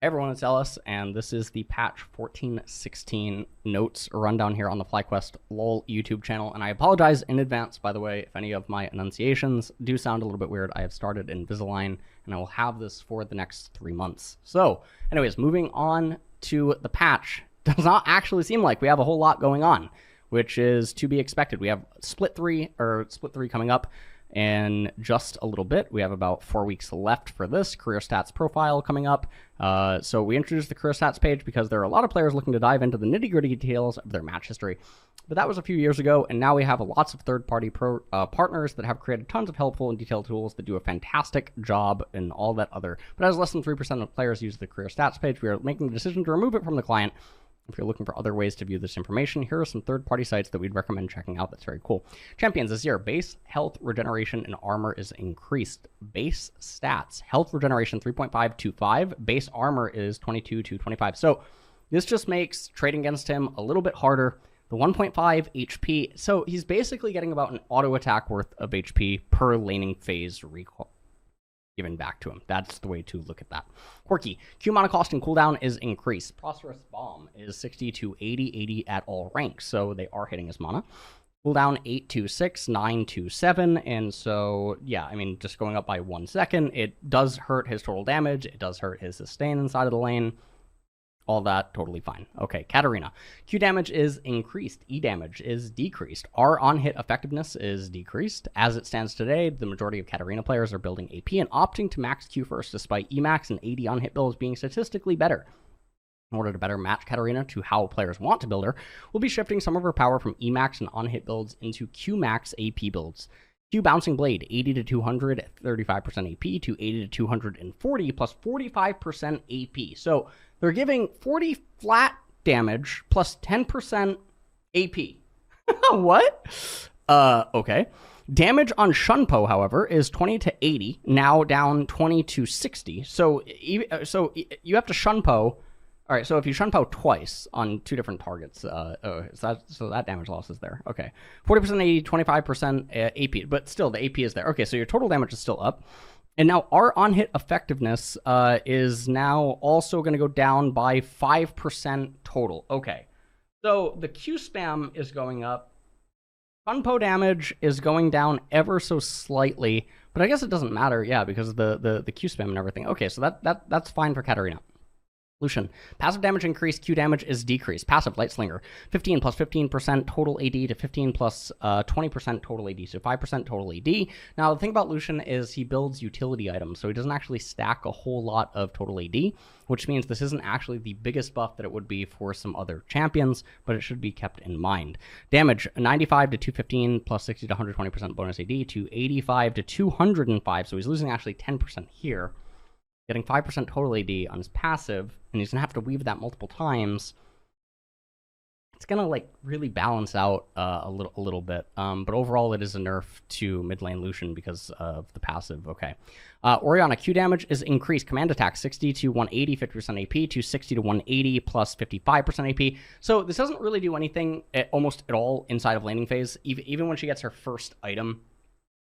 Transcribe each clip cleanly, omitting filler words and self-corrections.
Hey everyone, it's Sylas, and this is the patch 14.16 notes rundown here on the FlyQuest LOL YouTube channel. And I apologize in advance, by the way, if any of my enunciations do sound a little bit weird. I have started Invisalign, and I will have this for the next 3 months. So, anyways, moving on to the patch. Does not actually seem like we have a whole lot going on, which is to be expected. We have Split 3 coming up in just a little bit. We have about 4 weeks left for this career stats profile coming up. So we introduced the career stats page because there are a lot of players looking to dive into the nitty-gritty details of their match history. But that was a few years ago, and now we have lots of third-party partners that have created tons of helpful and detailed tools that do a fantastic job and all that other. But as less than 3% of players use the career stats page, we are making the decision to remove it from the client. If you're looking for other ways to view this information, here are some third-party sites that we'd recommend checking out. That's very cool. Champions Azir, base health, regeneration, and armor is increased. Base stats, health regeneration 3.525, base armor is 22 to 25. So this just makes trading against him a little bit harder. The 1.5 HP, so he's basically getting about an auto attack worth of HP per laning phase recall given back to him. That's the way to look at that. Corki, Q mana cost and cooldown is increased. Prosperous Bomb is 60 to 80 at all ranks, so they are hitting his mana. Cooldown 8 to 6, 9 to 7, and so, yeah, I mean, just going up by 1 second, it does hurt his total damage, it does hurt his sustain inside of the lane. All that, totally fine. Okay, Katarina. Q damage is increased. E damage is decreased. R on-hit effectiveness is decreased. As it stands today, the majority of Katarina players are building AP and opting to max Q first, despite Emax and AD on-hit builds being statistically better. In order to better match Katarina to how players want to build her, we'll be shifting some of her power from Emax and on-hit builds into Q-max AP builds. Q Bouncing Blade, 80 to 200, 35% AP, to 80 to 240, plus 45% AP. So they're giving 40 flat damage plus 10% AP. What? Okay. Damage on Shunpo, however, is 20 to 80, now down 20 to 60. So you have to Shunpo. All right, so if you Shunpo twice on 2 different targets, so that damage loss is there. Okay, 40% AD, 25% AP, but still the AP is there. Okay, so your total damage is still up. And now our on-hit effectiveness is now also going to go down by 5% total. Okay, so the Q spam is going up. Shunpo damage is going down ever so slightly, but I guess it doesn't matter, yeah, because of the Q spam and everything. Okay, so that's fine for Katarina. Lucian, passive damage increased, Q damage is decreased. Passive, Light Slinger, 15 plus 15% total AD to 15 plus 20% total AD, so 5% total AD. Now, the thing about Lucian is he builds utility items, so he doesn't actually stack a whole lot of total AD, which means this isn't actually the biggest buff that it would be for some other champions, but it should be kept in mind. Damage, 95 to 215 plus 60 to 120% bonus AD to 85 to 205, so he's losing actually 10% here. Getting 5% total AD on his passive, and he's going to have to weave that multiple times. It's going to, like, really balance out a little bit. But overall, it is a nerf to mid lane Lucian because of the passive. Okay. Orianna, Q damage is increased. Command attack, 60 to 180, 50% AP, to 60 to 180, plus 55% AP. So this doesn't really do anything almost at all inside of laning phase. Even when she gets her first item,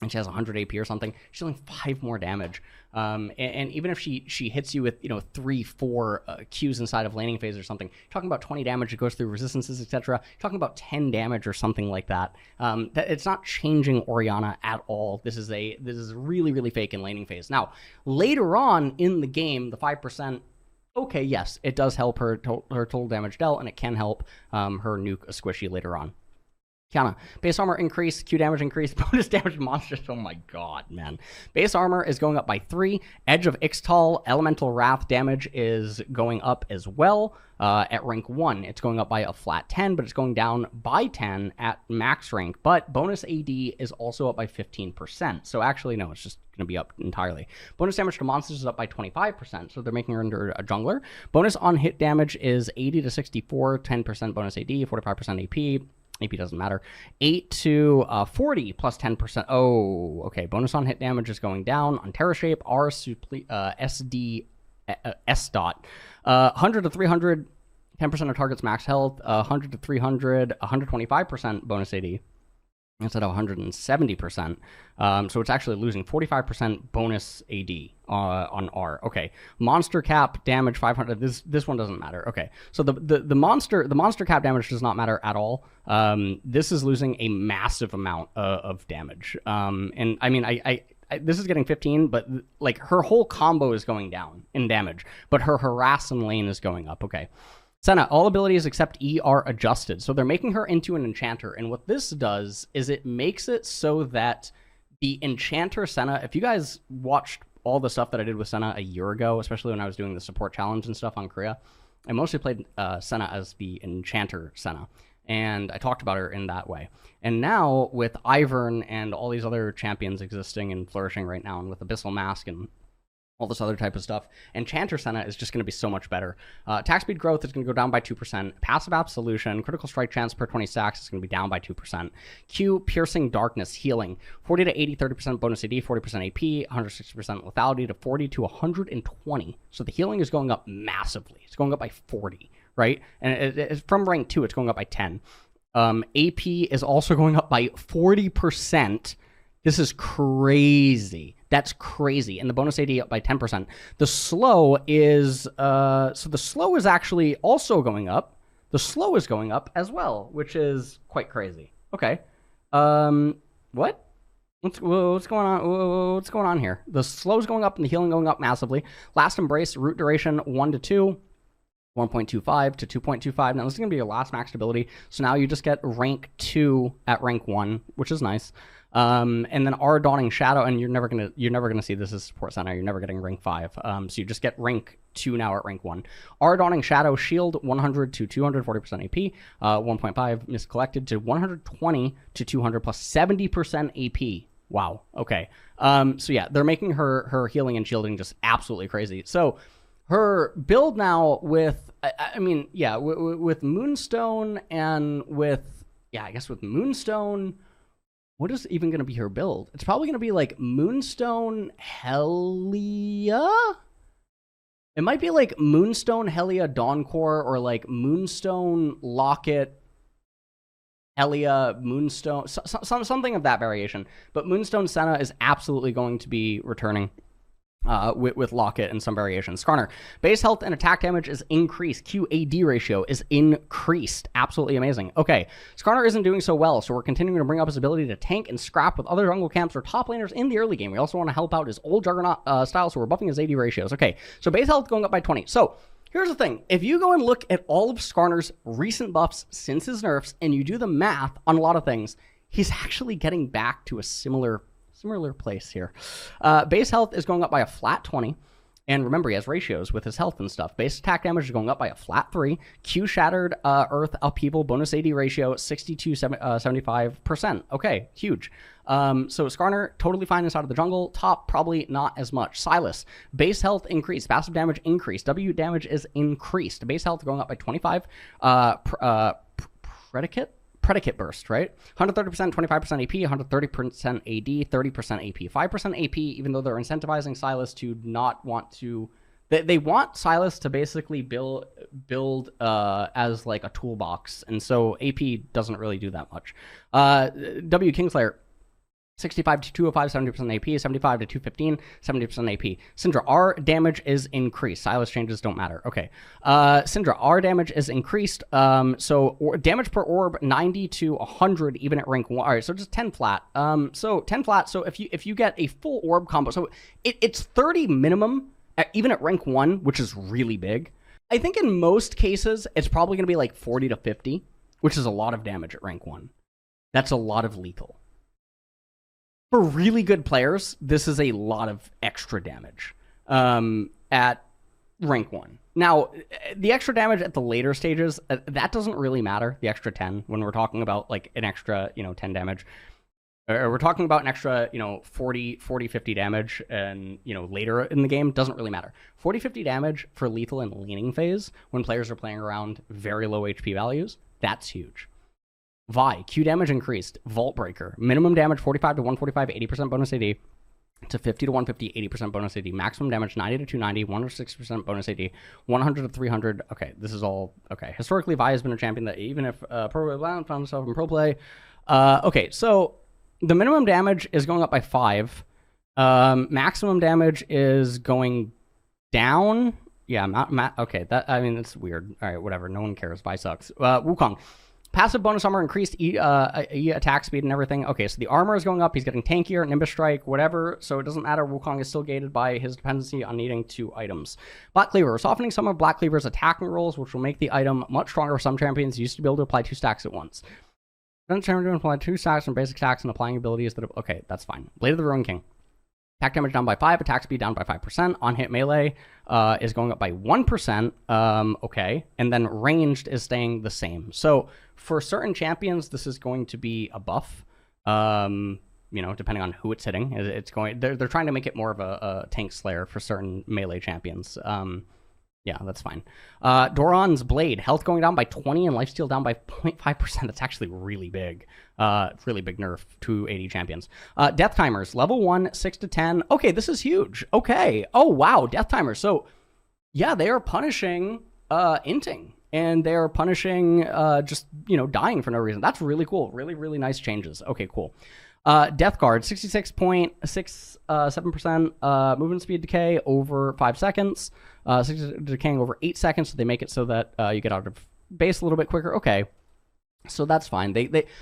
and she has 100 AP or something, she's only 5 more damage. And even if she hits you with, 3-4 Qs inside of laning phase or something, you're talking about 20 damage, it goes through resistances, etc. You're talking about 10 damage or something like that. It's not changing Orianna at all. This is really, really fake in laning phase. Now, later on in the game, the 5%, okay, yes, it does help her total damage dealt, and it can help her nuke a squishy later on. Qiyana, base armor increase, Q damage increase, bonus damage monsters. Oh my god, man. Base armor is going up by 3. Edge of Ixtal, Elemental Wrath damage is going up as well. At rank 1, it's going up by a flat 10, but it's going down by 10 at max rank. But bonus AD is also up by 15%. So actually, no, it's just going to be up entirely. Bonus damage to monsters is up by 25%, so they're making her into a jungler. Bonus on hit damage is 80 to 64, 10% bonus AD, 45% AP. AP doesn't matter. 8 to 40 plus 10%. Oh, okay. Bonus on hit damage is going down. On Terra Shape, R SD S dot. 100 to 300, 10% of target's max health. 100 to 300, 125% bonus AD. instead of 170%. So it's actually losing 45% bonus AD on R. Okay, monster cap damage 500. This one doesn't matter. Okay, so the monster cap damage does not matter at all. This is losing a massive amount of damage. And I mean, I this is getting 15, but like her whole combo is going down in damage, but her harass and lane is going up. Okay. Senna, all abilities except E are adjusted. So they're making her into an enchanter. And what this does is it makes it so that the enchanter Senna, if you guys watched all the stuff that I did with Senna a year ago, especially when I was doing the support challenge and stuff on Korea, I mostly played Senna as the enchanter Senna. And I talked about her in that way. And now with Ivern and all these other champions existing and flourishing right now, and with Abyssal Mask and all this other type of stuff, Enchanter Senna is just going to be so much better. Attack speed growth is going to go down by 2%. Passive absolution, critical strike chance per 20 stacks is going to be down by 2%. Q, piercing darkness, healing, 40 to 80, 30% bonus AD, 40% AP, 160% lethality to 40 to 120. So the healing is going up massively. It's going up by 40, right? And it's from rank 2, it's going up by 10. AP is also going up by 40%. This is crazy. That's crazy. And the bonus AD up by 10%. The slow is, so the slow is actually also going up. The slow is going up as well, which is quite crazy. Okay. What? What's going on? What's going on here? The slow is going up and the healing going up massively. Last Embrace, root duration 1 to 2. 1.25 to 2.25. Now this is going to be your last maxed ability. So now you just get rank 2 at rank 1, which is nice. And then R Dawning Shadow, and you're never gonna see this as support center. You're never getting rank 5. So you just get rank 2 now at rank 1. R Dawning Shadow shield 100 to 200, 40% AP. 1.5 miscollected to 120 to 200 plus 70% AP. Wow. Okay. So yeah, they're making her healing and shielding just absolutely crazy. So her build now with, I mean, yeah, with Moonstone and with, yeah, I guess with Moonstone, what is even going to be her build? It's probably going to be like Moonstone Helia? It might be like Moonstone Helia Dawncore or like Moonstone Locket Helia Moonstone, something of that variation. But Moonstone Senna is absolutely going to be returning. With Locket and some variations. Skarner, base health and attack damage is increased. QAD ratio is increased. Absolutely amazing. Okay, Skarner isn't doing so well, so we're continuing to bring up his ability to tank and scrap with other jungle camps or top laners in the early game. We also want to help out his old Juggernaut style, so we're buffing his AD ratios. Okay, so base health going up by 20. So here's the thing. If you go and look at all of Skarner's recent buffs since his nerfs, and you do the math on a lot of things, he's actually getting back to a similar place here. Base health is going up by a flat 20. And remember, he has ratios with his health and stuff. Base attack damage is going up by a flat 3. Q shattered earth upheaval bonus AD ratio 75%. Okay, huge. So Skarner, totally fine inside of the jungle. Top, probably not as much. Sylas, base health increased. Passive damage increased. W damage is increased. Base health going up by 25. Predicate burst, right? 130%, 25% AP, 130% AD, 30% AP. 5% AP, even though they're incentivizing Sylas to not want to... They want Sylas to basically build as like a toolbox, and so AP doesn't really do that much. W Kingslayer, 65 to 205, 70% AP, 75 to 215, 70% AP. Syndra, R damage is increased. Sylas changes don't matter. Okay. Syndra, R damage is increased. Damage per orb, 90 to 100, even at rank 1. All right, so just 10 flat. So 10 flat, so if you get a full orb combo, so it's 30 minimum, even at rank 1, which is really big. I think in most cases, it's probably going to be like 40 to 50, which is a lot of damage at rank 1. That's a lot of lethal. For really good players, this is a lot of extra damage at rank 1. Now, the extra damage at the later stages, that doesn't really matter, the extra 10, when we're talking about like an extra, 10 damage. Or we're talking about an extra, 40, 50 damage and, later in the game, doesn't really matter. 40, 50 damage for lethal and laning phase when players are playing around very low HP values, that's huge. Vi, Q damage increased. Vault Breaker, minimum damage 45 to 145, 80% bonus AD to 50 to 150, 80% bonus AD. Maximum damage 90 to 290, 106% bonus AD, 100 to 300. Okay, this is all okay. Historically, Vi has been a champion that even if pro play found himself in pro play, Okay, so the minimum damage is going up by 5. Maximum damage is going down. Yeah, okay, that, I mean, it's weird. All right, whatever. No one cares. Vi sucks. Wukong. Passive bonus armor increased attack speed and everything. Okay, so the armor is going up. He's getting tankier, Nimbus Strike, whatever. So it doesn't matter. Wukong is still gated by his dependency on needing 2 items. Black Cleaver. Softening some of Black Cleaver's attacking rolls, which will make the item much stronger for some champions. Used to be able to apply 2 stacks at once. Then champion apply 2 stacks from basic attacks and applying abilities that... Okay, that's fine. Blade of the Ruin King. Attack damage down by 5, attack speed down by 5%. On-hit melee is going up by 1%. Okay. And then ranged is staying the same. So for certain champions, this is going to be a buff. You know, depending on who it's hitting. It's going. They're trying to make it more of a tank slayer for certain melee champions. Yeah, that's fine. Doran's Blade. Health going down by 20 and lifesteal down by 0.5%. That's actually really big. Really big nerf to 80 champions. Death Timers. Level 1, 6 to 10. Okay, this is huge. Okay. Oh, wow. Death Timers. So, yeah, they are punishing inting. And they're punishing just, you know, dying for no reason. That's really cool. Really, really nice changes. Okay, cool. Death Guard, 66.67% movement speed decay over 5 seconds. Decaying over 8 seconds, so they make it so that you get out of base a little bit quicker. Okay, so that's fine.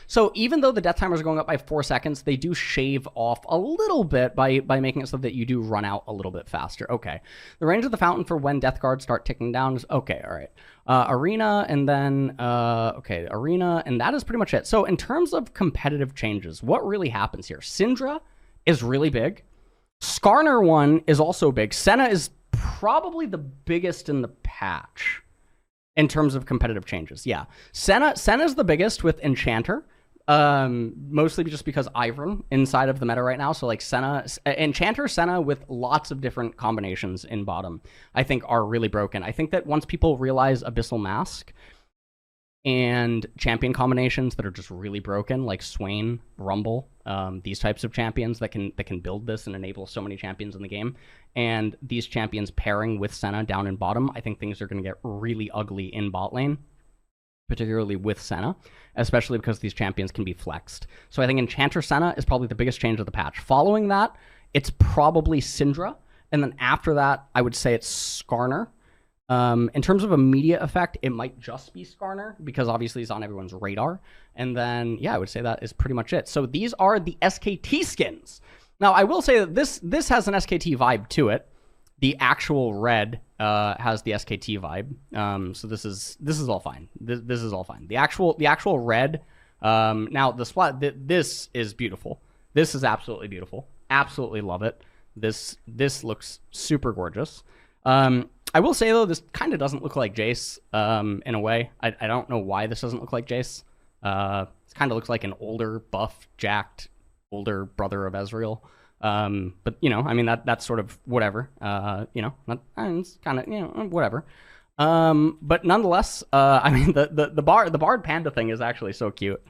So even though the death timers are going up by 4 seconds, they do shave off a little bit by making it so that you do run out a little bit faster. Okay, the range of the fountain for when death guards start ticking down is okay. All right, arena, and then okay, arena, and that is pretty much it. So in terms of competitive changes, what really happens here? Syndra is really big. Skarner one is also big. Senna is probably the biggest in the patch in terms of competitive changes. Yeah, Senna's the biggest with enchanter, mostly just because Ivern inside of the meta right now. So like enchanter Senna with lots of different combinations in bottom, I think are really broken. I think that once people realize Abyssal Mask and champion combinations that are just really broken, like Swain, Rumble, these types of champions that can build this and enable so many champions in the game, and these champions pairing with Senna down in bottom, I think things are going to get really ugly in bot lane, particularly with Senna, especially because these champions can be flexed. So I think Enchanter Senna is probably the biggest change of the patch. Following that, it's probably Syndra, and then after that, I would say it's Skarner. In terms of immediate effect, it might just be Skarner, because obviously he's on everyone's radar. And then, yeah, I would say that is pretty much it. So these are the SKT skins. Now, I will say that this has an SKT vibe to it. The actual red has the SKT vibe. So this is all fine. This is all fine. The actual red. Now the splat. This is beautiful. This is absolutely beautiful. Absolutely love it. This looks super gorgeous. I will say, though, this kind of doesn't look like Jace in a way. I don't know why this doesn't look like Jace. It kind of looks like an older, buff, jacked, older brother of Ezreal. But, you know, I mean, that's sort of whatever. You know, it's kind of, you know, whatever. But nonetheless, I mean, the Bard Panda thing is actually so cute.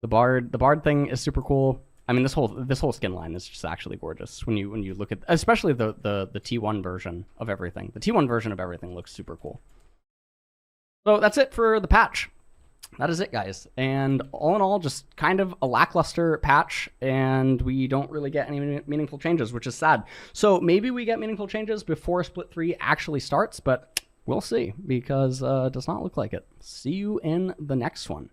The Bard thing is super cool. I mean, this whole skin line is just actually gorgeous when you look at, especially the T1 version of everything. The T1 version of everything looks super cool. So that's it for the patch. That is it, guys. And all in all, just kind of a lackluster patch, and we don't really get any meaningful changes, which is sad. So maybe we get meaningful changes before Split 3 actually starts, but we'll see, because it does not look like it. See you in the next one.